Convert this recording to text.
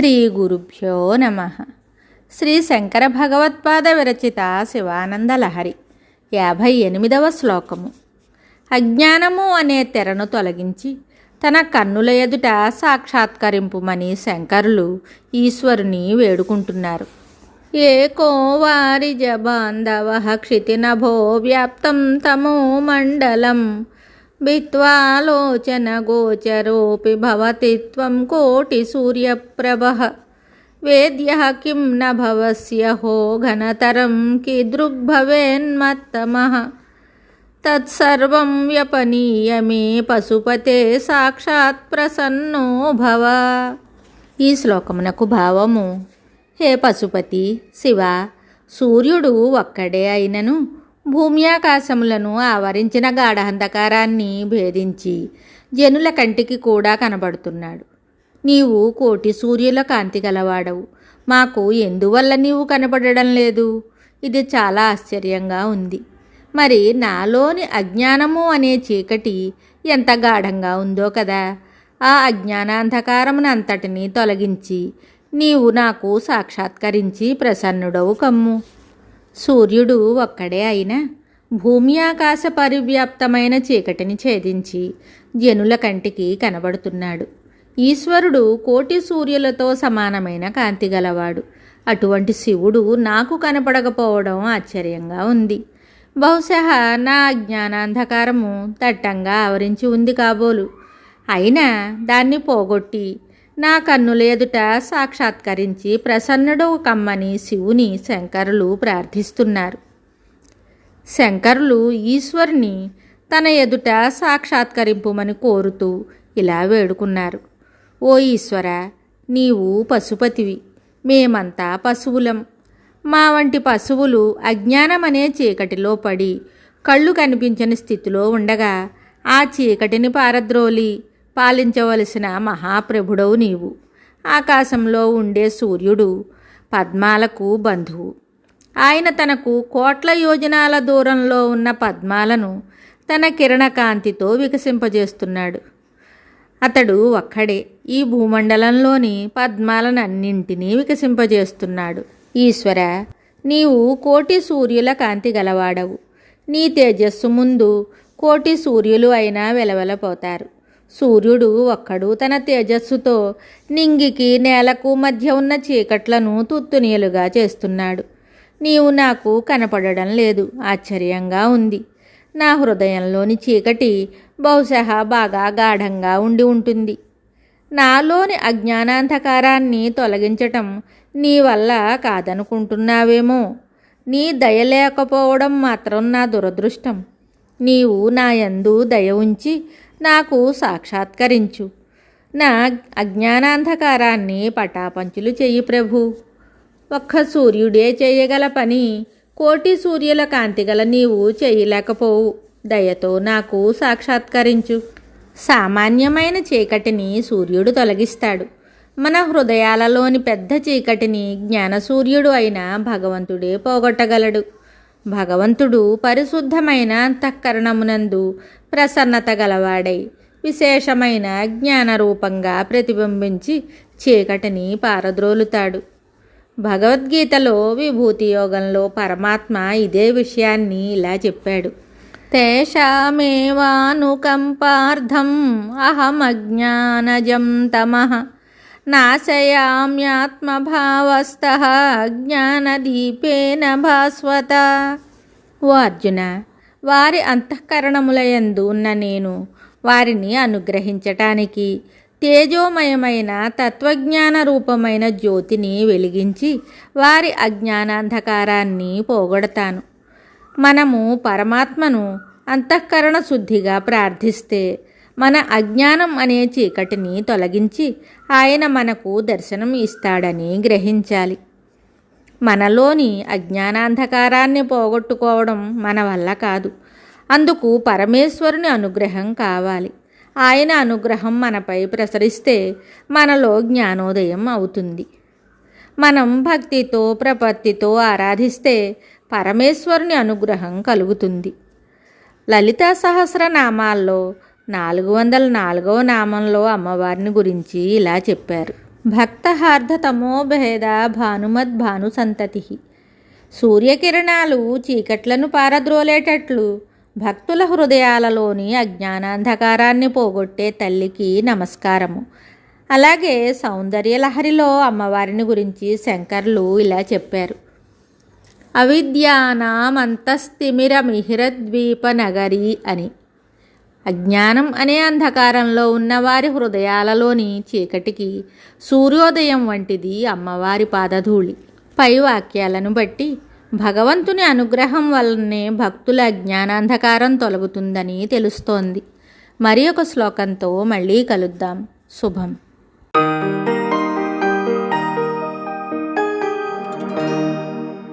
శ్రీ గురుభ్యో నమ. శ్రీ శంకర భగవత్పాద విరచిత శివానందలహరి 58వ శ్లోకము. అజ్ఞానము అనే తెరను తొలగించి తన కన్నుల ఎదుట సాక్షాత్కరింపుమని శంకరులు ఈశ్వరుని వేడుకుంటున్నారు. ఏకో వారిజ బాంధవ క్షితినభో వ్యాప్తం తమో మండలం భిత్వాలోచన గోచరోపి భవతి త్వం కోటి సూర్యప్రభః వేద్యః కిం న భవస్యహో ఘనతరం కీదృగ్భవేన్మత్తమః తత్సర్వం వ్యపనీయ మే పశుపతే సాక్షాత్ ప్రసన్నో భవ. ఈ శ్లోకమునకు భావము: హే పశుపతి శివ, సూర్యుడు ఒక్కడే అయినను భూమ్యాకాశములను ఆవరించిన గాఢాంధకారాన్ని భేదించి జనుల కంటికి కూడా కనబడుతున్నాడు. నీవు కోటి సూర్యుల కాంతి గలవాడవు. మాకు ఎందువల్ల నీవు కనపడడం లేదు? ఇది చాలా ఆశ్చర్యంగా ఉంది. మరి నాలోని అజ్ఞానము అనే చీకటి ఎంత గాఢంగా ఉందో కదా. ఆ అజ్ఞానాంధకారమునంతటినీ తొలగించి నీవు నాకు సాక్షాత్కరించి ప్రసన్నుడవు కమ్ము. సూర్యుడు ఒక్కడే అయినా భూమి ఆకాశ పరివ్యాప్తమైన చీకటిని ఛేదించి జనుల కంటికి కనబడుతున్నాడు. ఈశ్వరుడు కోటి సూర్యులతో సమానమైన కాంతి గలవాడు. అటువంటి శివుడు నాకు కనపడకపోవడం ఆశ్చర్యంగా ఉంది. బహుశా నా అజ్ఞానాంధకారము దట్టంగా ఆవరించి ఉంది కాబోలు. అయినా దాన్ని పోగొట్టి నా కన్నుల ఎదుట సాక్షాత్కరించి ప్రసన్నుడు కమ్మని శివుని శంకరులు ప్రార్థిస్తున్నారు. శంకరులు ఈశ్వరుని తన ఎదుట సాక్షాత్కరింపుమని కోరుతూ ఇలా వేడుకున్నారు. ఓ ఈశ్వర, నీవు పశుపతివి, మేమంతా పశువులం. మా వంటి పశువులు అజ్ఞానమనే చీకటిలో పడి కళ్ళు కనిపించని స్థితిలో ఉండగా ఆ చీకటిని పారద్రోలి పాలించవలసిన మహాప్రభుడవు నీవు. ఆకాశంలో ఉండే సూర్యుడు పద్మాలకు బంధువు. ఆయన తనకు కోట్ల యోజనాల దూరంలో ఉన్న పద్మాలను తన కిరణకాంతితో వికసింపజేస్తున్నాడు. అతడు ఒక్కడే ఈ భూమండలంలోని పద్మాలనన్నింటినీ వికసింపజేస్తున్నాడు. ఈశ్వర, నీవు కోటి సూర్యుల కాంతి గలవాడవు. నీ తేజస్సు ముందు కోటి సూర్యులు అయినా వెలవెలపోతారు. సూర్యుడు ఒక్కడు తన తేజస్సుతో నింగికి నేలకు మధ్య ఉన్న చీకట్లను తుత్తునీలుగా చేస్తున్నాడు. నీవు నాకు కనపడడం లేదు. ఆశ్చర్యంగా ఉంది. నా హృదయంలోని చీకటి బహుశా బాగా గాఢంగా ఉండి ఉంటుంది. నాలోని అజ్ఞానాంధకారాన్ని తొలగించటం నీ వల్ల కాదనుకుంటున్నావేమో. నీ దయ లేకపోవడం మాత్రం నా దురదృష్టం. నీవు నా యందు దయ ఉంచి నాకు సాక్షాత్కరించు. నా అజ్ఞానాంధకారాన్ని పటాపంచులు చెయ్యి ప్రభు. ఒక్క సూర్యుడే చేయగల పని కోటి సూర్యుల కాంతిగల నీవు చేయలేకపోవు. దయతో నాకు సాక్షాత్కరించు. సామాన్యమైన చీకటిని సూర్యుడు తొలగిస్తాడు. మన హృదయాలలోని పెద్ద చీకటిని జ్ఞానసూర్యుడు అయిన భగవంతుడే పోగొట్టగలడు. భగవంతుడు పరిశుద్ధమైన అంతఃకరణమునందు ప్రసన్నత గలవాడై విశేషమైన జ్ఞానరూపంగా ప్రతిబింబించి చీకటిని పారద్రోలుతాడు. భగవద్గీతలో విభూతి యోగంలో పరమాత్మ ఇదే విషయాన్ని ఇలా చెప్పాడు. తేషామేవానుకంపార్థం అహమజ్ఞానజం తమః నాశయామ్యాత్మభావస్థః జ్ఞానదీపేన భాస్వత. ఓ అర్జున, వారి అంతఃకరణములయందు ఉన్న నేను వారిని అనుగ్రహించటానికి తేజోమయమైన తత్వజ్ఞాన రూపమైన జ్యోతిని వెలిగించి వారి అజ్ఞానాంధకారాన్ని పోగొడతాను. మనము పరమాత్మను అంతఃకరణ శుద్ధిగా ప్రార్థిస్తే మన అజ్ఞానం అనే చీకటిని తొలగించి ఆయన మనకు దర్శనం ఇస్తాడని గ్రహించాలి. మనలోని అజ్ఞానాంధకారాన్ని పోగొట్టుకోవడం మన వల్ల కాదు. అందుకు పరమేశ్వరుని అనుగ్రహం కావాలి. ఆయన అనుగ్రహం మనపై ప్రసరిస్తే మనలో జ్ఞానోదయం అవుతుంది. మనం భక్తితో ప్రపత్తితో ఆరాధిస్తే పరమేశ్వరుని అనుగ్రహం కలుగుతుంది. లలితా సహస్రనామాల్లో 404వ నామంలో అమ్మవారిని గురించి ఇలా చెప్పారు. భక్తహార్ధతమోభేద భానుమద్భానుసంతతి. సూర్యకిరణాలు చీకట్లను పారద్రోలేటట్లు భక్తుల హృదయాలలోని అజ్ఞానాంధకారాన్ని పోగొట్టే తల్లికి నమస్కారము. అలాగే సౌందర్యలహరిలో అమ్మవారిని గురించి శంకర్లు ఇలా చెప్పారు: అవిద్యానామంతస్తిమిరమిహిరద్వీప నగరి అని. అజ్ఞానం అనే అంధకారంలో ఉన్నవారి హృదయాలలోని చీకటికి సూర్యోదయం వంటిది అమ్మవారి పాదధూళి. పై వాక్యాలను బట్టి భగవంతుని అనుగ్రహం వల్లనే భక్తుల అజ్ఞానాంధకారం తొలగుతుందని తెలుస్తోంది. మరి ఒక శ్లోకంతో మళ్ళీ కలుద్దాం. శుభం.